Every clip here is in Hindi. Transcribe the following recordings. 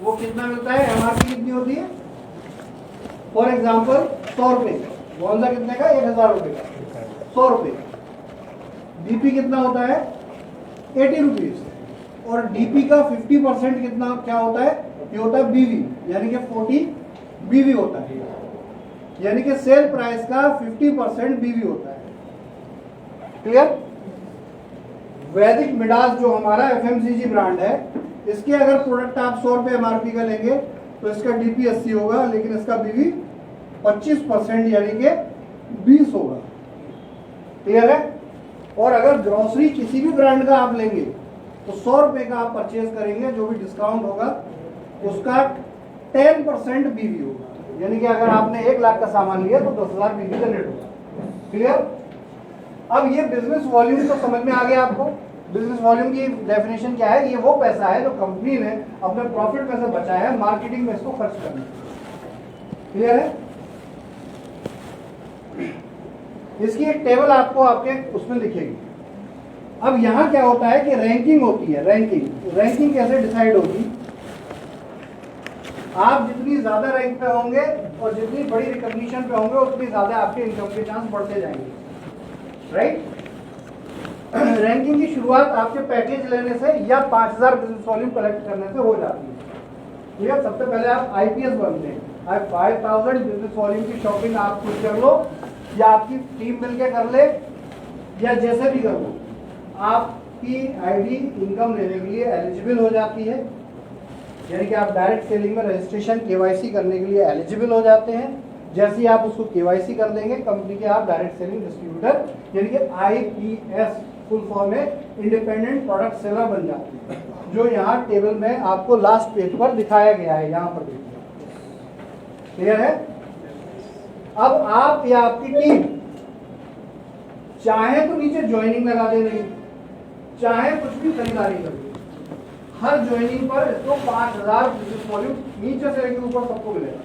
वो कितना मिलता है, एमआरपी कितनी होती है, फॉर एग्जाम्पल 100 रुपए का, कौन सा कितने का, 1000 रुपए का, 100 रुपए का। डीपी कितना होता है, 80 रुपीज, और डीपी का 50% कितना क्या होता है, ये होता है बीवी, यानी कि 40 बीवी होता है, यानी कि सेल प्राइस का 50% बीवी होता है। क्लियर? वैदिक मिडास जो हमारा एफएमसीजी ब्रांड है, इसके अगर प्रोडक्ट आप 100 रुपए एमआरपी का लेंगे तो इसका डीपी 80 होगा, लेकिन इसका बीवी 25% यानी कि 20 होगा। क्लियर है? और अगर ग्रोसरी किसी भी ब्रांड का आप लेंगे तो 100 रुपए का आप परचेज करेंगे, जो भी डिस्काउंट होगा उसका 10% बीवी होगा, यानी कि अगर आपने 1 लाख का सामान लिया तो 10,000 बीवी का नेट होगा। क्लियर? अब ये बिजनेस वॉल्यूम तो समझ में आ गया आपको। बिजनेस वॉल्यूम की डेफिनेशन क्या है, ये वो पैसा है जो कंपनी ने अपने प्रॉफिट में से बचाया है मार्केटिंग में इसको खर्च करने। क्लियर है? इसकी एक टेबल आपको आपके उसमें लिखेगी। अब यहां क्या होता है कि रैंकिंग होती है। रैंकिंग कैसे डिसाइड होगी, आप जितनी ज्यादा रैंक पे होंगे और जितनी बड़ी रिकॉग्निशन पे होंगे उतनी ज्यादा आपके इनकम के चांस बढ़ते जाएंगे। राइट? रैंकिंग की शुरुआत आपके पैकेज लेने से या 5000 बिजनेस वॉल्यूम कलेक्ट करने से हो जाती है। ठीक है? सबसे पहले आप आईपीएस बनते हैं, आप 5000 बिजनेस वॉल्यूम की शॉपिंग आप खुद कर लो या आपकी टीम मिलकर कर ले या जैसे भी कर लो, आपकी आईडी इनकम लेने के लिए एलिजिबल हो जाती है, यानी कि आप डायरेक्ट सेलिंग में रजिस्ट्रेशन केवाईसी करने के लिए एलिजिबल हो जाते हैं। जैसे ही आप उसको केवाईसी कर देंगे कंपनी के, आप डायरेक्ट सेलिंग डिस्ट्रीब्यूटर यानी कि आईपीएस फुल फॉर्म है, इंडिपेंडेंट प्रोडक्ट सेलर बन जाते हैं, जो यहाँ टेबल में आपको लास्ट पेज पर दिखाया गया है, यहाँ पर देखिए। क्लियर है? अब आप या आपकी टीम चाहे तो नीचे ज्वाइनिंग लगा दे रही, चाहे कुछ भी खरीदारी कर दे, हर ज्वाइनिंग पर इसको 5000 बिजनेस वॉल्यूम नीचे से लेकर ऊपर सबको मिलेगा।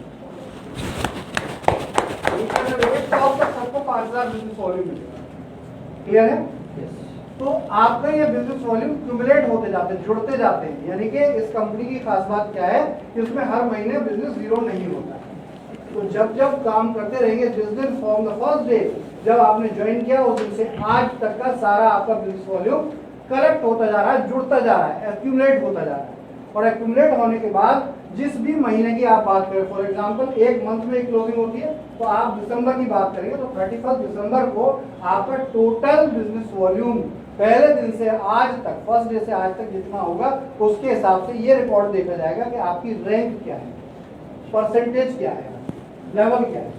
नीचे से लेकर टॉप तक सबको 5000 बिजनेस वॉल्यूम मिलेगा। क्लियर है? तो आपका ये बिजनेस वॉल्यूम क्यूमुलेट होते जाते हैं, जुड़ते जाते हैं, यानी कि इस कंपनी की खास बात क्या है कि इसमें हर महीने बिजनेस जीरो नहीं होता है। तो जब जब काम करते रहेंगे, जिस दिन फ्रॉम द फर्स्ट डे जब आपने ज्वाइन किया उस दिन से आज तक का सारा आपका बिजनेस वॉल्यूम कलेक्ट होता जा रहा है, जुड़ता जा रहा है, एक्यूमुलेट होता जा रहा है। और एक्यूमुलेट होने के बाद जिस भी महीने की आप बात करें, फॉर एग्जांपल एक मंथ में क्लोजिंग होती है, तो आप दिसंबर की बात करेंगे तो 31 दिसंबर को आपका टोटल बिजनेस वॉल्यूम पहले दिन से आज तक, फर्स्ट डे से आज तक जितना होगा उसके हिसाब से ये रिकॉर्ड देखा जाएगा कि आपकी रैंक क्या है, परसेंटेज क्या है, लेवल क्या है।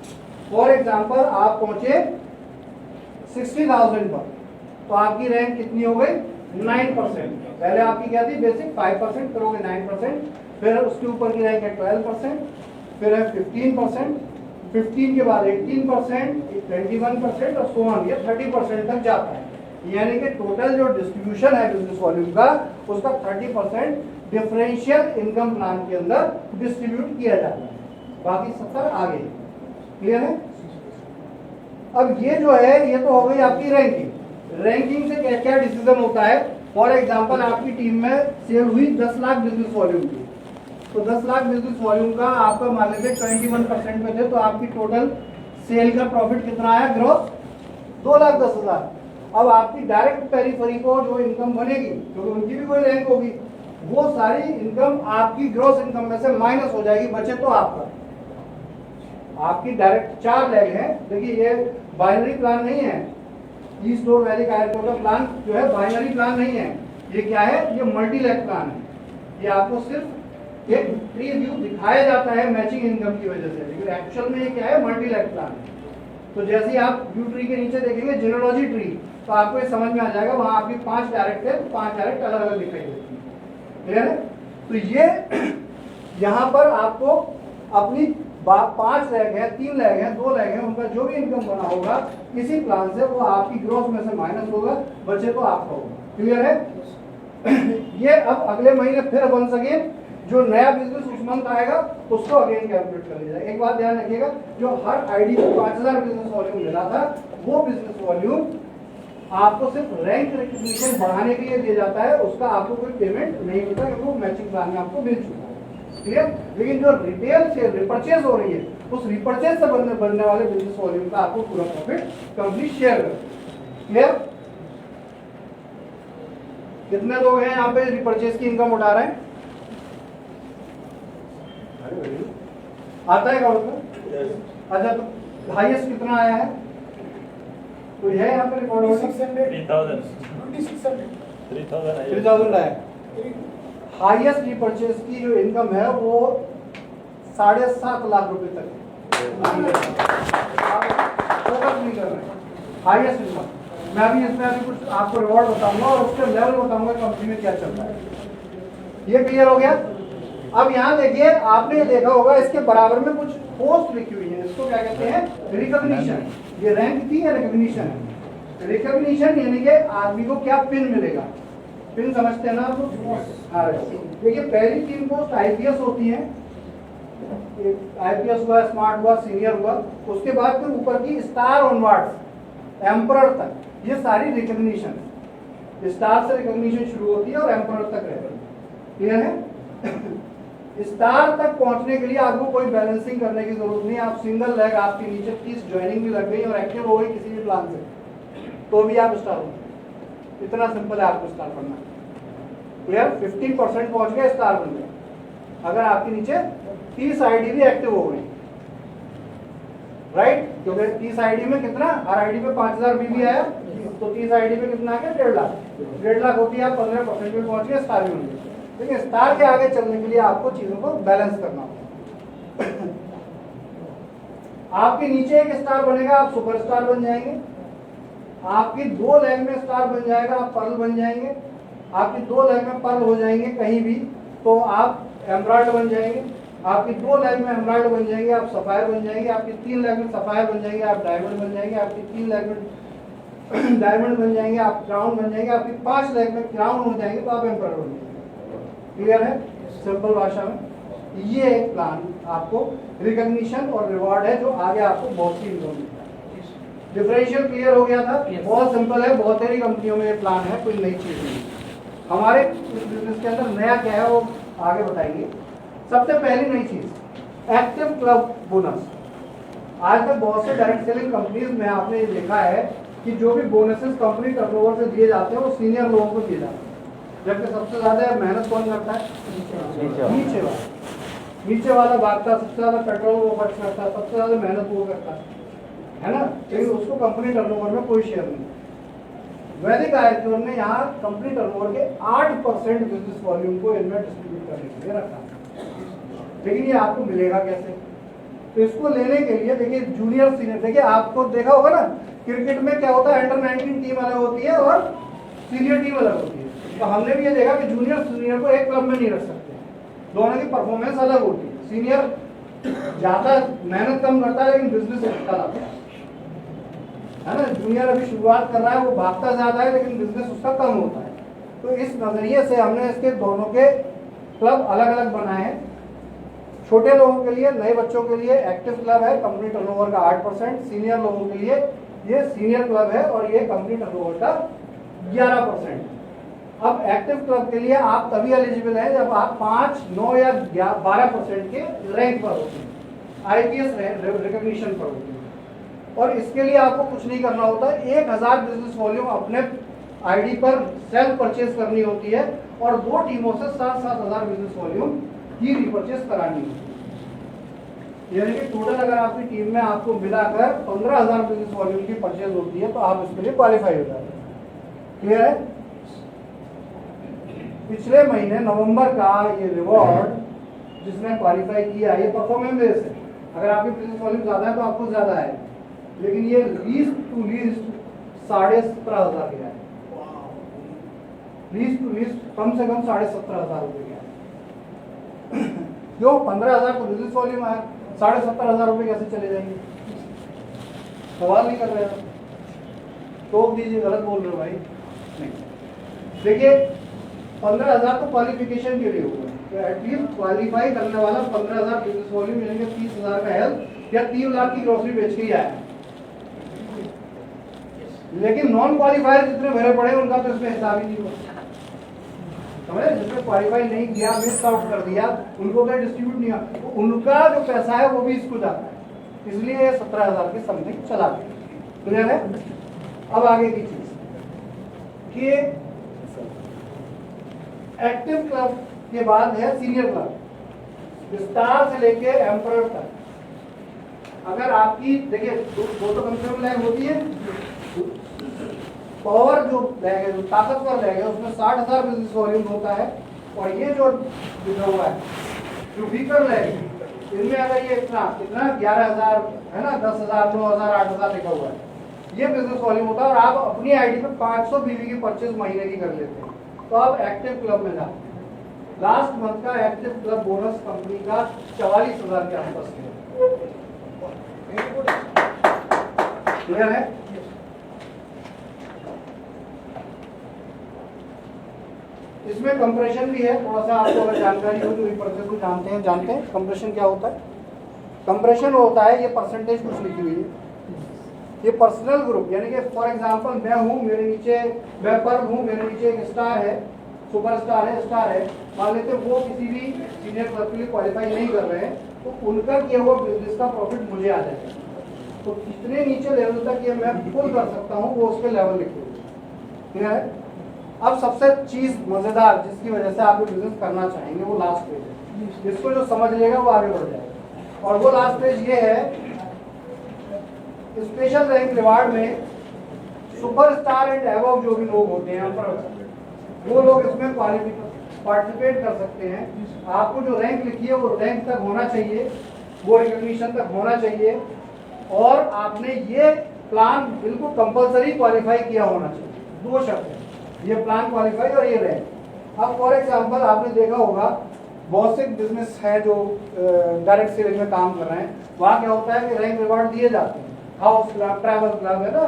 फॉर एग्जांपल आप पहुंचे 60,000 पर, तो आपकी रैंक कितनी हो गई, 9%। पहले आपकी क्या थी, बेसिक 5%, फिर हो गई 9%, फिर उसके ऊपर की रैंक है 12%, फिर है 15%, 15 के बाद 18%, 21% और सो ऑन, ये 30% तक जाता है। यानी कि टोटल जो डिस्ट्रीब्यूशन है बिजनेस वॉल्यूम का, उसका 30% डिफरेंशियल इनकम प्लान के अंदर डिस्ट्रीब्यूट किया जाता है, बाकी 70 आगे। क्लियर है? अब ये जो है, ये तो हो गई आपकी रैंकिंग। रैंकिंग से क्या क्या डिसीजन होता है। फॉर एग्जांपल आपकी टीम में सेल हुई 10 लाख बिजनेस वॉल्यूम की, तो 10 लाख बिजनेस वॉल्यूम का आपका मान लीजिए 21% में थे, तो आपकी टोटल सेल का प्रॉफिट कितना आया, ग्रॉस 2,10,000। अब आपकी डायरेक्ट पेरिफेरी को जो इनकम बनेगी, क्योंकि उनकी भी कोई रैंक होगी, वो सारी इनकम आपकी ग्रॉस इनकम में से माइनस हो जाएगी, बचे तो आपका। आपकी डायरेक्ट 4 लेग है। देखिए ये बाइनरी प्लान नहीं है, ई स्टोर वैलिक आयरकोड का प्लान जो है बाइनरी प्लान नहीं है, ये क्या है, ये मल्टी लेग प्लान है। ये आपको सिर्फ एक ट्री व्यू दिखाया जाता है मैचिंग इनकम की वजह से, लेकिन एक्चुअल में ये क्या है, मल्टी लेग प्लान है। तो जैसे ही आप व्यू ट्री के नीचे देखेंगे जेनोलॉजी ट्री, तो आपको ये समझ में आ जाएगा, वहां आपकी 5 डायरेक्ट है, 5 डायरेक्ट अलग अलग दिखाई देती है। क्लियर है? तो ये यहाँ पर आपको अपनी 5 लैग है, 3 लैग है, 2 लैग है, उनका जो भी इनकम बना होगा इसी प्लान से, वो आपकी ग्रोथ में से माइनस होगा, बचे तो आपका होगा। क्लियर है? ये अब अगले महीने फिर बन सके, जो नया बिजनेस उस मंथ आएगा उसको अगेन कैलकुलेट कर लिया जाए। एक बात ध्यान रखिएगा, जो हर आईडी को 5000 बिजनेस वॉल्यूम मिला था, वो बिजनेस वॉल्यूम आपको सिर्फ रैंक रिकग्निशन बढ़ाने के लिए दिया जाता है, उसका आपको कोई पेमेंट नहीं मिलता, क्योंकि वो मैचिंग प्लान में आपको मिल चुका है। क्लियर। लेकिन जो रिटेल से रिपर्चेज हो रही है उस रिपर्चेज से बनने वाले बिजनेस वॉल्यूम का आपको पूरा प्रॉफिट कंपनी शेयर कर। क्लियर। कितने लोग हैं यहाँ पे रिपर्चेज की इनकम उठा रहे हैं? आता है काउंट? अच्छा, तो हाईएस्ट कितना आया है? तो है यहाँ पे रिकॉर्ड 3000 आया। हाईएस्ट रिपर्चेज की जो इनकम है वो 7.5 लाख रुपए तक है। फोकस नहीं कर रहे हैं, हाईएस्ट इनकम। मैं अभी इसमें अभी कुछ आपको रिवॉर्ड बताऊंगा और उसके लेवल बताऊंगा कंपनी में क्या चल रहा है। ये क्लियर हो गया। अब यहाँ देखिए, आपने देखा होगा इसके बराबर में कुछ पोस्ट लिखी हुई है, इसको क्या कहते हैं? रिकॉग्निशन। ये रैंक थी या रिकॉग्निशन है? रिकॉग्निशन यानी कि आदमी को क्या पिन मिलेगा। पिन समझते हैं ना आप? देखिए, पहली 3 पोस्ट आईपीएस होती है। आईपीएस हुआ, स्मार्ट हुआ, सीनियर हुआ, उसके बाद फिर ऊपर की स्टार ऑनवर्ड्स एम्परर तक, ये सारी रिकॉग्निशन है। स्टार से रिकॉग्निशन शुरू होती है और एम्परर तक रहती है। क्लियर है? स्टार तक पहुंचने के लिए आपको कोई बैलेंसिंग करने की जरूरत नहीं। आप सिंगल लेग, आपके नीचे 30 ज्वाइनिंग भी लग गई और एक्टिव हो गई किसी भी प्लान से, तो भी आप स्टार हो। इतना सिंपल है आपको स्टार करना। क्लियर? 15% पहुंच गए, स्टार बन गए। अगर आपके नीचे 30 आईडी भी एक्टिव हो गई, राइट? क्योंकि 30 आईडी में कितना, हर आईडी पे 5000 बीबी आया, तो 30 आईडी पे कितना आ गया? 1.5 लाख। 1.5 लाख होती है, आप 15% में पहुंच गए, स्टार भी बन गए। लेकिन स्टार के आगे चलने के लिए आपको चीजों को बैलेंस करना होगा। आपके नीचे एक स्टार बनेगा, आप सुपरस्टार बन जाएंगे। आपकी 2 लेग में स्टार बन जाएगा, आप पर्ल बन जाएंगे। आपकी 2 लेग में पर्ल हो जाएंगे कहीं भी, तो आप एमराल्ड बन जाएंगे। आपकी 2 लेग में एमराल्ड बन जाएंगे, आप सफायर बन जाएंगे। आपकी 3 लेग में सफायर बन जाएंगे, आप डायमंड बन जाएंगे। आपकी 3 लेग में डायमंड बन जाएंगे, आप क्राउन बन जाएंगे। आपकी 5 लेग में क्राउन हो जाएंगे, तो आप एम्परर बन जाएंगे। क्लियर है? सिंपल भाषा में ये एक प्लान आपको रिकॉग्निशन और रिवॉर्ड है, जो आगे आपको बहुत सी इनकम मिलता है। डिफरेंशियल क्लियर हो गया था? बहुत सिंपल है, बहुत सारी कंपनियों में ये प्लान है, कोई नई चीज नहीं। हमारे बिजनेस के अंदर नया क्या है वो आगे बताएंगे। सबसे पहली नई चीज, एक्टिव क्लब बोनस। आज तक बहुत से डायरेक्ट सेलिंग कंपनीज में आपने देखा है कि जो भी बोनसेस कंपनी टर्नओवर से दिए जाते हैं वो सीनियर लोगों को दिए जाते हैं, जबकि सबसे ज्यादा मेहनत कौन करता है? नीचे वाला। नीचे वाला भागता, सबसे ज्यादा पेट्रोल वो खर्च करता है, सबसे ज्यादा मेहनत वो करता है ना? लेकिन उसको कंपनी टर्नओवर में कोई शेयर नहीं। वैदिक आयुर्वेद ने यहाँ कंपनी टर्नओवर के 8% बिजनेस वॉल्यूम को इनमें डिस्ट्रीब्यूट करने के लिए रखा। लेकिन ये आपको मिलेगा कैसे? तो इसको लेने के लिए देखिए, जूनियर सीनियर, देखिए आपको देखा होगा ना, क्रिकेट में क्या होता है, अंडर 19 टीम अलग होती है और सीनियर टीम अलग होती है। तो हमने भी ये देखा कि जूनियर सीनियर को एक क्लब में नहीं रख सकते, दोनों की परफॉर्मेंस अलग होती है। सीनियर ज्यादा मेहनत कम करता है लेकिन बिजनेस अच्छा लाता है ना? जूनियर अभी शुरुआत कर रहा है, वो भागता ज्यादा है लेकिन बिजनेस उसका कम होता है। तो इस नजरिए से हमने इसके दोनों के क्लब अलग अलग बनाए हैं। छोटे लोगों के लिए, नए बच्चों के लिए एक्टिव क्लब है, कंपनी टर्नओवर का 8%। सीनियर लोगों के लिए ये सीनियर क्लब है और ये कंपनी टर्नओवर का 11%। अब एक्टिव क्लब के लिए आप तभी एलिजिबल हैं जब आप 5, 9 या 12% के रैंक पर होते हैं, आईपीएस रिकॉग्निशन पर होते हैं। और इसके लिए आपको कुछ नहीं करना होता, 1000 बिजनेस वॉल्यूम अपने आईडी पर सेल्फ परचेज करनी होती है और 2 टीमों से 7,000 बिजनेस वॉल्यूम की रिपर्चेज करानी होती है। यानी कि टोटल अगर आपकी टीम में आपको मिलाकर 15,000 बिजनेस वॉल्यूम की परचेज होती है तो आप इसके लिए क्वालिफाई हो जाते हैं। क्लियर है? पिछले महीने नवंबर का ये रिवॉर्ड जिसने क्वालिफाई किया, ये परफॉर्मेंस बेस है। अगर आपकी बिजनेस वॉल्यूम ज्यादा है तो आपको ज्यादा है, लेकिन ये लीस्ट टू लीस्ट 17,500 गया है। लीस्ट टू लीस्ट कम से कम 17,500 रुपये गया है। क्यों? 15,000 को बिजनेस वॉल्यूम आया, 17,500 रुपये कैसे चले जाएंगे? सवाल नहीं कर रहे हो, टोक दीजिए, गलत बोल रहे हो भाई। नहीं, देखिए 15,000 तो क्वालिफिकेशन के लिए हुआ है, तो एटलीस्ट क्वालिफाई करने वाला 15,000 बिजनेस वॉल्यूम यानी 30,000 का हेल्थ या 3 लाख की ग्रोसरी बेच के ही आया। लेकिन नॉन क्वालिफायर जितने भरे पड़े उनका तो इसमें हिसाब ही नहीं हुआ। समझे, जिसने क्वालिफाई नहीं किया, मिस आउट कर दिया, उनको तो डिस्ट्रीब्यूट नहीं हुआ, तो उनका जो पैसा है वो भी इसको जाता है, इसलिए 17,000 की समथिंग चला गया। क्लियर है? अब आगे की चीज कि एक्टिव क्लब के बाद है सीनियर क्लब, विस्तार से लेके एम्परर तक। अगर आपकी देखिए दो तो कंप्यूटर लैब होती है, पावर जो लैब है, जो ताकतवर लैब है, उसमें 60,000 बिजनेस वॉल्यूम होता है, और ये जो लिखा हुआ है जो वीकर लैब है, इनमें अगर ये इतना 11,000 है ना, 10,000, 9,000, 8,000 लिखा हुआ है, ये बिजनेस वॉल्यूम होता है, और आप अपनी आईडी पे 500 बीवी की परचेज महीने की कर लेते हैं, तो आप एक्टिव क्लब में जाते हैं। लास्ट मंथ का एक्टिव क्लब बोनस कंपनी का 44,000 के आसपास है। क्लियर है? इसमें कंप्रेशन भी है, थोड़ा सा आपको अगर जानकारी हो, जो रिपर्चेज को जानते हैं कंप्रेशन क्या होता है। कंप्रेशन होता है, ये परसेंटेज कुछ लिखी हुई है, ये पर्सनल ग्रुप, यानी कि फॉर एग्जांपल मैं हूँ, मेरे नीचे मैं पर्व हूँ, मेरे नीचे एक स्टार है, सुपरस्टार है, स्टार है, मान लेते वो किसी भी सीनियर क्लब के लिए क्वालिफाई नहीं कर रहे हैं, तो उनका किया हुआ बिजनेस का प्रॉफिट मुझे आ जाएगा। तो कितने नीचे लेवल तक ये मैं फुल कर सकता हूँ, वो उसके लेवल लिखे हुए। ठीक है? अब सबसे चीज मजेदार जिसकी वजह से आप बिजनेस करना चाहेंगे, वो लास्ट पेज है। इसको जो समझ लेगा वो आगे बढ़ जाएगा। और वो लास्ट पेज ये है, स्पेशल रैंक रिवार्ड में सुपरस्टार एंड अबव जो भी लोग होते हैं, वो लोग इसमें पार्टिसिपेट कर सकते हैं। आपको जो रैंक लिखी है वो रैंक तक होना चाहिए, वो रिकॉग्निशन तक होना चाहिए, और आपने ये प्लान बिल्कुल कंपलसरी क्वालिफाई किया होना चाहिए। 2 शर्त है, ये प्लान क्वालिफाई और ये रैंक। अब फॉर एग्जांपल आपने देखा होगा बहुत से बिजनेस है जो डायरेक्ट सेलिंग में काम कर रहे हैं, वहाँ क्या होता है कि रैंक रिवार्ड दिए जाते हैं, हाउस क्लब, ट्रैवल क्लब है ना,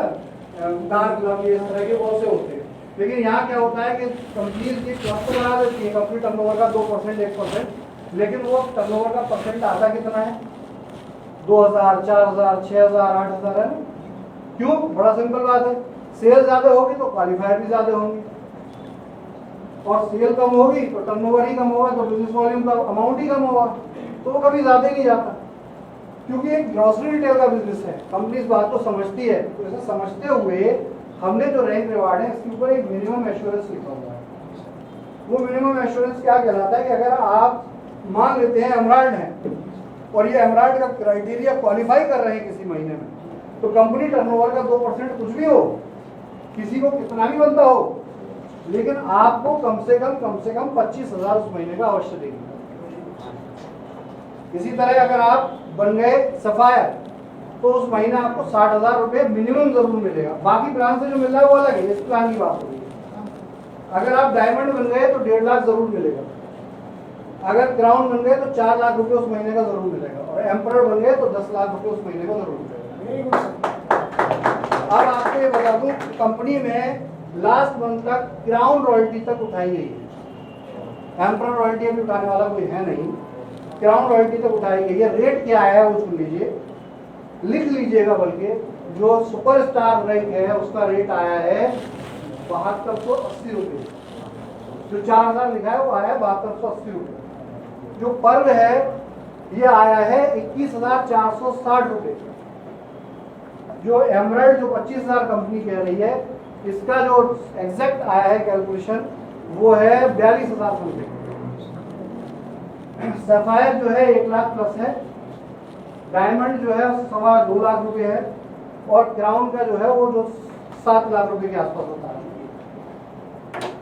कार क्लब, ये इस तरह के बहुत से होते हैं। लेकिन यहाँ क्या होता है कि कंपनी की क्लब तो बना देती है, कंपनी टर्नओवर का 2%, 1%, लेकिन वो टर्नओवर का परसेंट आता कितना है? 2,000, 4,000, 6,000, 8,000 है ना। क्यों? बड़ा सिंपल बात है, सेल ज्यादा होगी तो क्वालिफायर भी ज्यादा होंगे, और सेल कम होगी तो टर्नओवर ही कम होगा, तो बिजनेस वॉल्यूम का अमाउंट ही कम होगा, तो वो कभी ज्यादा ही नहीं जाता, क्योंकि एक ग्रोसरी रिटेल का बिजनेस है। कंपनी इस बात को समझती है, तो ऐसा समझते हुए हमने जो रैंक रिवार्ड है इसके ऊपर एक मिनिमम एश्योरेंस लिखा हुआ है। वो मिनिमम एश्योरेंस क्या कहलाता है कि अगर आप मान लेते हैं एमराल्ड है, और ये एमराल्ड का क्राइटेरिया क्वालिफाई कर रहे हैं किसी महीने में, तो कंपनी टर्नओवर का 2% कुछ भी हो, किसी को कितना भी बनता हो, लेकिन आपको कम से कम 25,000 उस महीने का अवश्य देगी। इसी तरह अगर आप बन गए सफायर, तो उस महीने आपको 60,000 रुपये मिनिमम जरूर मिलेगा। बाकी प्लान से जो मिल रहा है वो अलग है, इस प्लान की बात हो रही है। अगर आप डायमंड बन गए तो 1.5 लाख जरूर मिलेगा, अगर क्राउन बन गए तो 4 लाख रुपए उस महीने का जरूर मिलेगा, और एम्परर बन गए तो 10 लाख रुपए उस महीने का जरूर मिलेगा। अब आपको ये बता दूं, कंपनी में लास्ट मंथ तक क्राउन रॉयल्टी तक उठाई गई है, एम्परर रॉयल्टी अभी उठाने वाला कोई है नहीं, क्राउन रॉयल्टी तक उठाई गई है। रेट क्या है वो सुन लीजिए, लिख लीजिएगा, बल्कि जो सुपरस्टार रैंक है उसका रेट आया है 7280 रुपये, जो 4,000 लिखा है वो आया है 7280 रुपये। जो पर्ल है ये आया है 21,460 रुपये। जो एमराल्ड जो 25,000 कंपनी कह रही है, इसका जो एग्जैक्ट आया है कैलकुलेशन वो है 42,000 रुपये। सफायर जो है 1 लाख प्लस है, डायमंड जो है 2.25 लाख रुपए है, और क्राउन का जो है वो जो 7 लाख रुपए के आसपास होता है।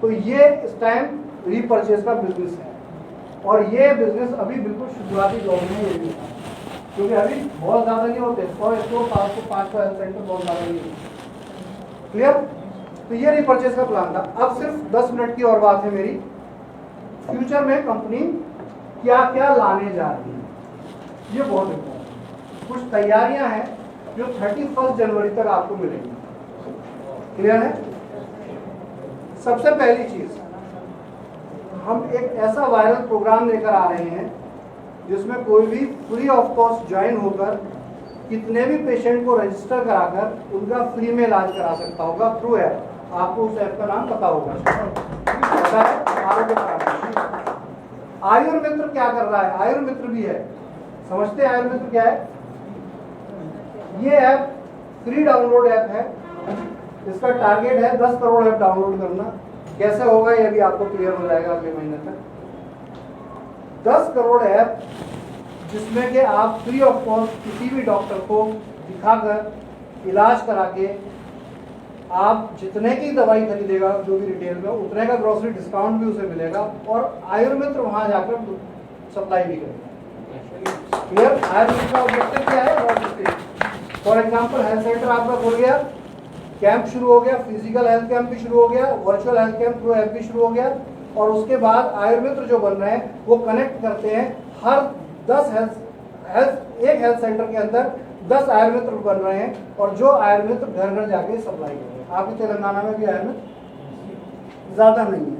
तो ये इस टाइम रीपरचेज का बिजनेस है, और ये बिजनेस अभी बिल्कुल शुरुआती दौर में है, क्योंकि अभी बहुत ज्यादा नहीं होते, 100 स्टोर 500 हेल्थ सेंटर बहुत ज्यादा नहीं होते। क्लियर? तो ये रीपरचेज का प्लान था। अब सिर्फ 10 मिनट की और बात है मेरी, फ्यूचर में कंपनी क्या क्या लाने जा रही है, ये बहुत इंपॉर्टेंट। कुछ तैयारियां हैं जो 31 जनवरी तक आपको मिलेंगी। क्लियर है? सबसे पहली चीज, हम एक ऐसा वायरल प्रोग्राम लेकर आ रहे हैं जिसमें कोई भी फ्री ऑफ कॉस्ट ज्वाइन होकर कितने भी पेशेंट को रजिस्टर कराकर उनका फ्री में इलाज करा सकता होगा थ्रू ऐप। आपको उस ऐप का नाम पता होगा। कैसा है? आरोग्य परामर्श। आयुर्मित्र क्या कर रहा है? आयुर्मित्र भी है, समझते हैं आयुर्मित्र क्या है? ये ऐप फ्री डाउनलोड ऐप है, इसका टारगेट है 10 करोड़ ऐप डाउनलोड करना। कैसे होगा ये भी आपको क्लियर हो जाएगा अगले महीने तक। 10 करोड़ ऐप जिसमें कि आप फ्री ऑफ कॉस्ट किसी भी डॉक्टर को दिखाकर इलाज करा के आप जितने की दवाई खरीदेगा जो भी रिटेल में, उतने का ग्रोसरी डिस्काउंट भी उसे मिलेगा और आयुर्मित्र वहां जाकर सप्लाई भी करेगा। क्लियर? आयुर्मित्र का ऑब्जेक्टिव क्या है? फॉर एग्जाम्पल हेल्थ सेंटर आपका खुल गया, कैंप शुरू हो गया, फिजिकल हेल्थ कैंप भी शुरू हो गया, virtual health camp through app भी शुरू हो गया, और उसके बाद आयुर्मित्र जो बन रहे हैं वो कनेक्ट करते हैं हर 10 एक हेल्थ सेंटर के अंदर 10 आयुर्मित्र बन रहे हैं, और जो आयुर्मित्र घर घर जाके सप्लाई कर रहे हैं। आपके तेलंगाना में भी आयुर्मित्र ज्यादा नहीं है,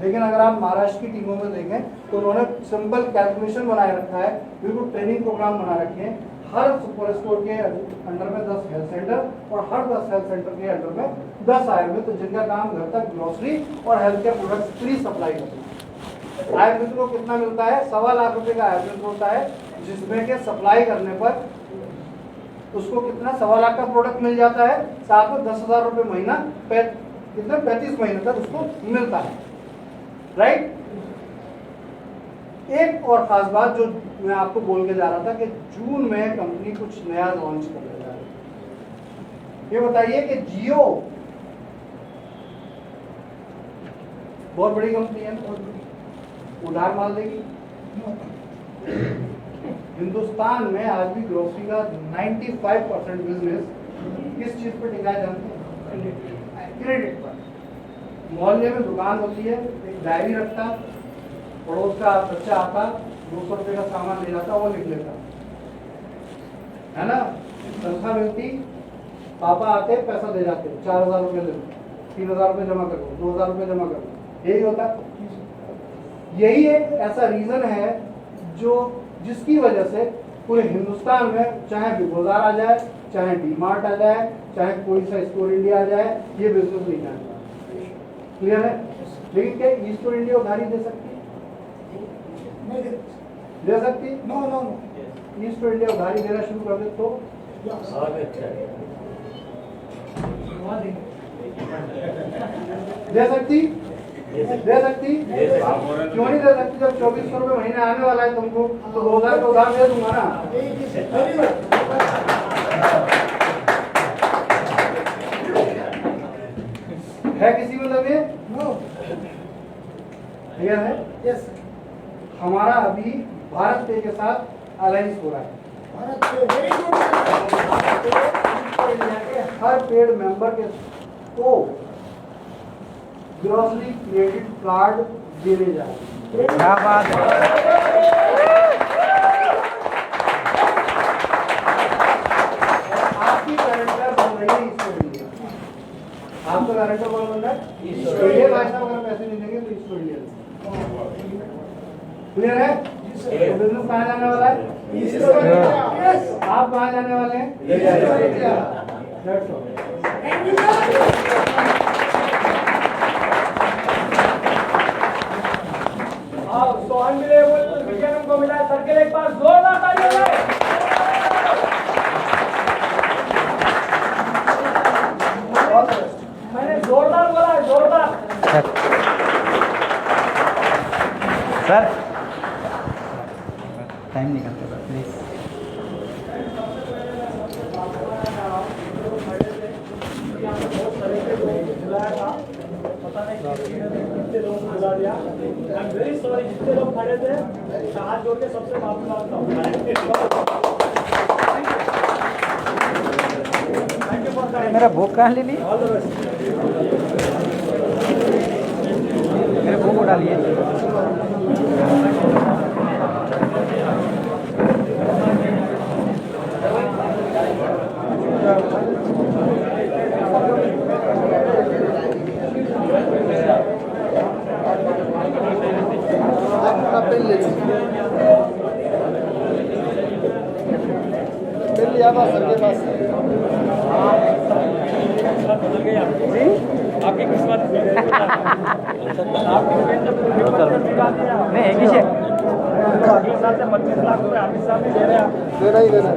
लेकिन अगर आप महाराष्ट्र की टीमों में देखें तो उन्होंने सिंपल कैलकुलेशन बनाए रखा है, बिल्कुल ट्रेनिंग प्रोग्राम बना रखे हैं। हर सुपर स्टोर के अंडर में 10 हेल्थ सेंटर और हर 10 हेल्थ सेंटर के अंडर में 10 आयुर्मित्र, जिनका काम घर तक ग्रोसरी और health care products free supply करना है। आयुर्मित्र को कितना मिलता है? 1.25 लाख रुपए का आयुर्मित्र होता है, जिसमें के सप्लाई करने पर उसको कितना 1.25 लाख का प्रोडक्ट मिल जाता है, साथ में 10,000 रुपए महीना, कितने 35 महीने तक उसको मिलता है। राइट? एक और खास बात जो मैं आपको बोल के जा रहा था कि जून में कंपनी कुछ नया लॉन्च करने जा रही है। ये बताइए कि जियो बहुत बड़ी कंपनी है, उधार माल देगी। हिंदुस्तान में आज भी ग्रोसरी का 95% बिजनेस किस चीज पर टिका है जानते हैं? क्रेडिट पर। मोहल्ले में दुकान होती है, एक डायरी रखता, पड़ोस का बच्चा आता, 200 रुपये का सामान ले जाता, वो लिख लेता, है ना? तनख्वाह मिलती, पापा आते पैसा दे जाते, 4,000 रुपये ले लो, 3,000 रुपये जमा कर लो, 2,000 रुपये जमा कर लो, यही होता। यही एक ऐसा रीजन है जिसकी वजह से पूरे हिंदुस्तान में चाहे बिग बाजार आ जाए, चाहे डी-मार्ट आ जाए, चाहे कोई सा स्टोर इंडिया आ जाए, ये बिजनेस नहीं जाएगा। क्लियर है? लेकिन क्या स्टोर इंडिया उधारी दे सकती है? दे सकती? No no no. East India उधारी देना शुरू कर दे तो दे सकती? दे सकती? क्यों नहीं दे सकती? जब 2400 रुपये महीने आने वाला है तुमको, तो 2,000 का उधार दे दूंगा ना। है किसी में लगे? नो। क्लियर है? यस। हमारा अभी भारत पे के साथ अलायंस हो रहा है। भारत पे हर पेड मेंबर के को ग्रोसरी क्रेडिट कार्ड देने जा रहे हैं। क्या बात है? आपकी गारंटर बन रही है ईस्ट इंडिया। आपका गारंटर कौन बन रहा है? East India. भाई साहब अगर पैसे नहीं देंगे तो ईस्ट इंडिया। क्लियर है? बिजनेस कहाँ जाने वाला है? आप कहाँ जाने वाले हैं? तो अनबिलीवेबल विजन हमको मिला है। सर के लिए एक बार जोरदार तालियां बजाएं। मैंने जोरदार बोला है, जोरदार। सर टाइम निकालते हैं प्लीज। पता नहीं कितने लोगों को बुला दिया। आई एम वेरी सॉरी, जितने लोग खड़े थे हाथ जोड़ के सबसे माफी मांगता हूँ। मेरा बुक कहाँ ले ली? All the best. मेरे बुक उड़ा लिए। आपकी किस्मत आपकी पेमेंट जब 50% निकाल दिया नहीं एक ही शेयर अगले साल से 25 लाख रुपए आगे साल में दे रहे हैं आप देना ही देना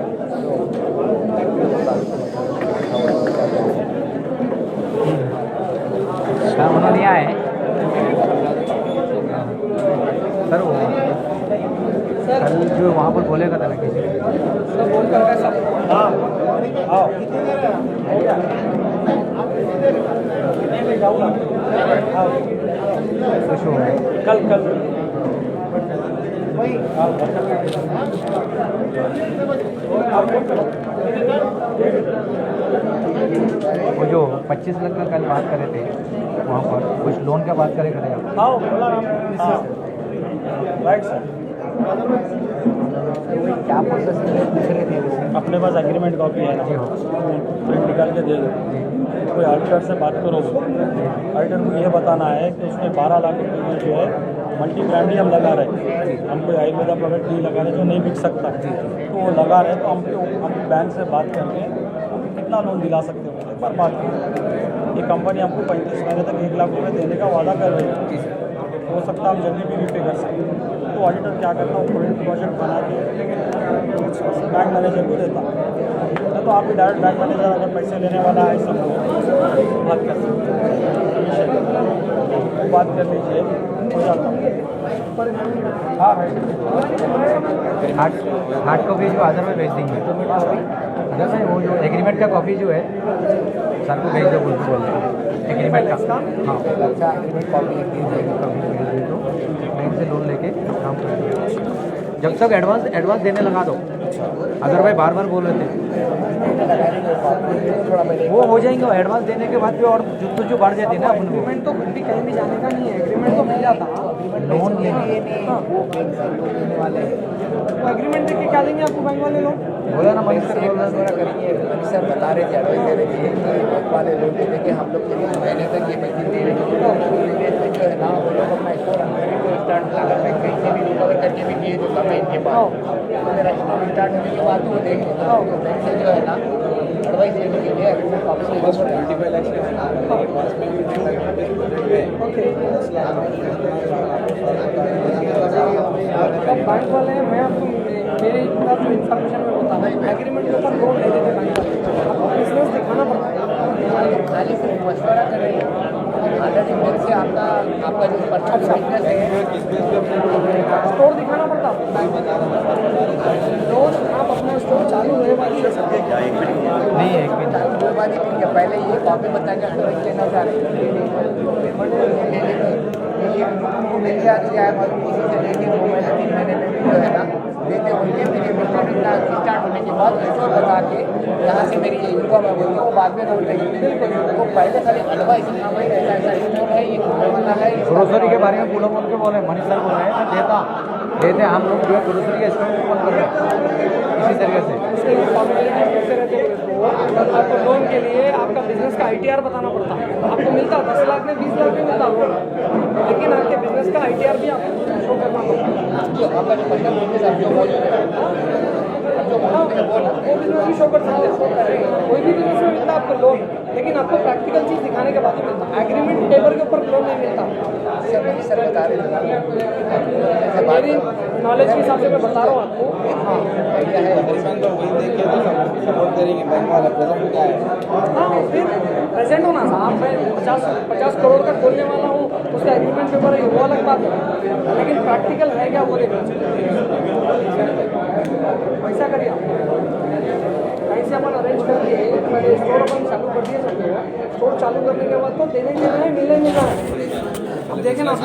सर उन्होंने आए सर वो कल जो वहाँ पर बोलेगा था ना किसी हाँ आओ नहीं ले जाऊँगा आओ खुश हो गए कल कल वो जो 25 लाख का कल बात कर रहे थे वहाँ पर कुछ लोन का बात करे करें आप आओ बोला हाँ राइट सर वही क्या प्रोसेस पूछ रहे थे उससे अपने पास एग्रीमेंट कॉपी है ना जी हो प्रिंट निकाल के दे दो कोई ऑडिटर से बात करो ऑडिटर को ये बताना है कि उसमें 12 लाख रुपये में जो है मल्टी ब्रांड ही हम लगा रहे हैं हम कोई आयुर्वेदा प्रोडक्ट नहीं लगा रहे जो नहीं बिक सकता तो वो लगा रहे तो हम बैंक से बात करके कितना लोन दिला सकते हो एक बार बात करें ये कंपनी हमको 35 महीने तक 1 लाख रुपये देने का वादा कर रही है हो सकता है हम जल्दी भी पे कर सकते हैं तो ऑडिटर क्या करता है प्रोजेक्ट बना के बैंक मैनेजर को देता तो आप भी डायरेक्ट बैंक मैनेजर अगर पैसे लेने वाला है सब बात कर सकते हैं बात कर लीजिए हो जाता हाँ हार्ड कॉपी जो आधार में भेज देंगे अगर मैं वो जो एग्रीमेंट का कॉपी जो है सर को भेज दो बोल रहे एग्रीमेंट का हाँ अच्छा एग्रीमेंट कॉपी लिख दीजिए कॉपी भेज दे दो बैंक से लोन लेके काम कर जब तक एडवांस देने लगा दो अगर भाई बार बार बोल रहे थे वो हो जाएंगे एडवांस देने के बाद भी और जो बढ़ जाती है ना अपन एग्रीमेंट तो भी कहीं भी जाने का नहीं है एग्रीमेंट तो मिल जाता लोन लेने एग्रीमेंट देख के क्या देंगे आपको बैंक वाले लोग बोला ना मनीष सर बोल रहे थे करेंगे सर बता रहे थे एडवाइस दे रहे थे कि बैंक वाले लोग थे कि हम लोग 3 महीने तक ये पैसे दे रहे थे जो है ना वो लोग अपना स्टोर स्टार्ट अगर मैं कहीं से भी रिकवर करके भी दिए देता मैं इनके पास तो मेरा स्टोर स्टार्ट होने के बाद वो देख लेता तो बैंक से जो है ना एडवाइस देने के लिए एग्रीमेंट ऑफिस बैंक वाले हैं मैं आपको मेरे इन्फॉर्मेशन में बता रहा हूँ एग्रीमेंट के ऊपर लोन ले लेते बैंक वाले आपको बिजनेस दिखाना पड़ता है खाली सिर्फ मशवरा करें ऑलरेडी मेरे से आपका जो पर्सनल बिजनेस है स्टोर दिखाना पड़ता है रोज आप अपना स्टोर चालू होने वाली है नहीं एक भी नहीं दो बात ठीक है पहले ये कॉपी बता के एडवाइस लेना चाह रहे थे लेके आ जाए और किसी से लेके 2 महीने 3 महीने में जो है ना देते होंगे मेरे बिजनेस स्टार्ट होने के बाद स्टोर बता के यहाँ से मेरी ये इनकम है बोलते वो बाद में रोक लेंगे वो पहले खाली एडवाइस हाँ भाई ऐसा ऐसा स्टोर है ये वाला है ग्रोसरी के बारे में बोल के बोल रहे मनीष सर बोल रहे हैं देते हम लोग जो है ग्रोसरी के स्टोर ओपन कर रहे हैं इसी तरीके से इसके लिए फॉर्मेलिटी कैसे रहते हैं आपको लोन के लिए आपका बिजनेस का ITR बताना पड़ता है आपको मिलता 10 लाख में 20 लाख में मिलता लोन लेकिन आपके बिजनेस का ITR भी आपको शो करना पड़ता है जो आपका जो पर्सनल बिजनेस आप जो बोल रहे हैं वो बिजनेस भी शो कर सकते हैं कोई भी बिजनेस में मिलता है आपको लोन लेकिन आपको प्रैक्टिकल चीज़ दिखाने के बाद ही मिलता है एग्रीमेंट पेपर के ऊपर लोन नहीं मिलता सर बता रहे थे मेरी नॉलेज के हिसाब से मैं बता रहा हूँ आपको आइडिया है हाँ फिर प्रेजेंट होना साहब मैं 50 करोड़ का खोलने वाला हूँ उसका एग्रीमेंट पेपर है वो अलग बात है लेकिन प्रैक्टिकल है क्या वो देखना पैसा करिए आप कहीं से अपन अरेंज करके पहले स्टोर अपन चालू कर दिए सकते हैं स्टोर चालू करने के बाद तो देने के लिए मिलने मिलना है अब देखें ना